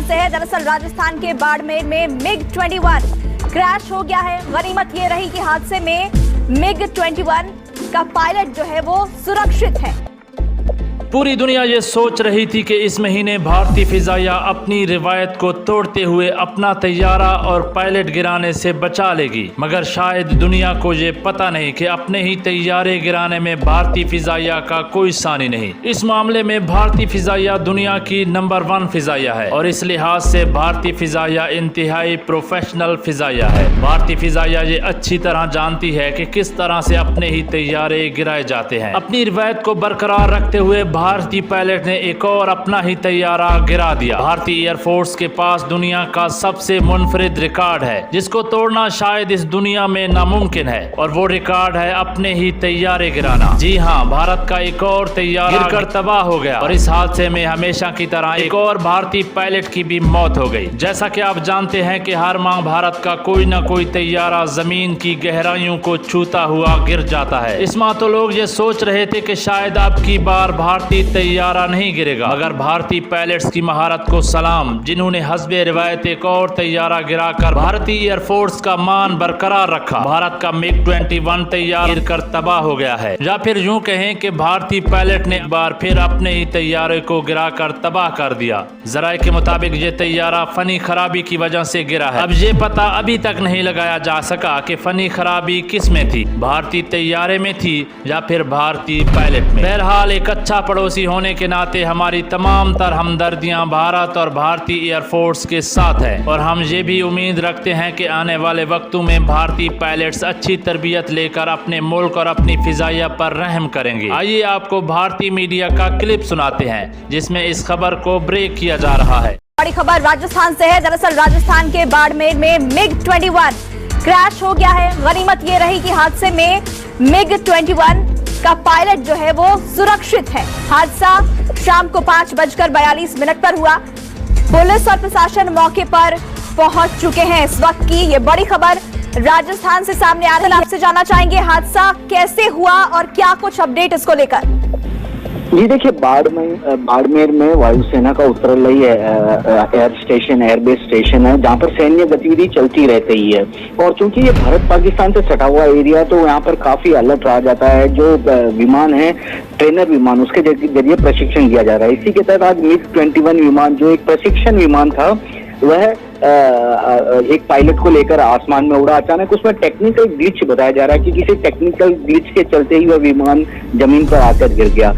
से है। दरअसल राजस्थान के बाड़मेर में MiG-21 क्रैश हो गया है। गनीमत ये रही कि हादसे में MiG-21 का पायलट जो है वो सुरक्षित है। पूरी दुनिया ये सोच रही थी कि इस महीने भारतीय फिजाइया अपनी रिवायत को तोड़ते हुए अपना तैयारा और पायलट गिराने से बचा लेगी, मगर शायद दुनिया को ये पता नहीं कि अपने ही तैयारे गिराने में भारतीय फिजाइया का कोई सानी नहीं। इस मामले में भारतीय फिजाइया दुनिया की नंबर 1 फिजाइया है और इस लिहाज से भारतीय फिजाइया इंतहाई प्रोफेशनल फिजाइया है। भारतीय फिजाइया ये अच्छी तरह जानती है कि किस तरह से अपने ही तैयारे गिराए जाते हैं। अपनी रिवायत को बरकरार रखते हुए भारतीय पायलट ने एक और अपना ही तैयारा गिरा दिया। भारतीय एयरफोर्स के पास दुनिया का सबसे मुनफरिद रिकॉर्ड है जिसको तोड़ना शायद इस दुनिया में नामुमकिन है, और वो रिकॉर्ड है अपने ही तैयारे गिराना। जी हाँ, भारत का एक और तैयारा गिरकर तबाह हो गया और इस हादसे में हमेशा की तरह एक और भारतीय पायलट की भी मौत हो गई। जैसा कि आप जानते हैं कि हर माह भारत का कोई न कोई तैयारा जमीन की गहराइयों को छूता हुआ गिर जाता है। इस माह तो लोग ये सोच रहे थे कि शायद अब की बार भारतीय तैयारा नहीं गिरेगा, मगर भारतीय पायलट्स की महारत को सलाम, जिन्होंने हस्बे रिवायत एक और तैयारा गिराकर भारतीय एयरफोर्स का मान बरकरार रखा। भारत का MiG-21 तैयारा गिरकर तबाह हो गया है, या फिर यूं कहें कि भारतीय पायलट ने एक बार फिर अपने ही तैयारे को गिराकर तबाह कर दिया। जराये के मुताबिक ये तैयारा फनी खराबी की वजह से गिरा है। अब ये पता अभी तक नहीं लगाया जा सका कि फनी खराबी किस में थी, भारतीय तैयारे में थी या फिर भारतीय पायलट में। बहरहाल एक अच्छा पड़ोसी होने के नाते हमारी तमाम तर हमदर्दियां भारत और भारतीय एयरफोर्स के साथ है, और हम ये भी उम्मीद रखते हैं कि आने वाले वक्तों में भारतीय पायलट्स अच्छी तरबियत लेकर अपने मुल्क और अपनी फिजाइया पर रहम करेंगे। आइए आपको भारतीय मीडिया का क्लिप सुनाते हैं जिसमें इस खबर को ब्रेक किया जा रहा है। बड़ी खबर राजस्थान से है। दरअसल राजस्थान के बाड़मेर में MiG-21 क्रैश हो गया है। गनीमत ये रही कि हादसे में MiG-21 का पायलट जो है वो सुरक्षित है। हादसा शाम को 5:42 पर हुआ। पुलिस और प्रशासन मौके पर पहुंच चुके हैं। इस वक्त की ये बड़ी खबर राजस्थान से सामने आ रही है। आपसे जानना चाहेंगे हादसा कैसे हुआ और क्या कुछ अपडेट इसको लेकर। जी देखिए, बाड़मेर में वायुसेना का उत्तरलई एयरबेस स्टेशन है जहाँ पर सैन्य गतिविधि चलती रहती ही है, और चूंकि ये भारत पाकिस्तान से सटा हुआ एरिया तो यहाँ पर काफी अलर्ट रहा जाता है। जो विमान है ट्रेनर विमान, उसके जरिए प्रशिक्षण दिया जा रहा है। इसी के तहत आज MiG-21 विमान जो एक प्रशिक्षण विमान था वह एक पायलट को लेकर आसमान में उड़ा। अचानक उसमें टेक्निकल ग्लिच बताया जा रहा है कि किसी टेक्निकल ग्लिच के चलते ही वह विमान जमीन पर आकर गिर गया।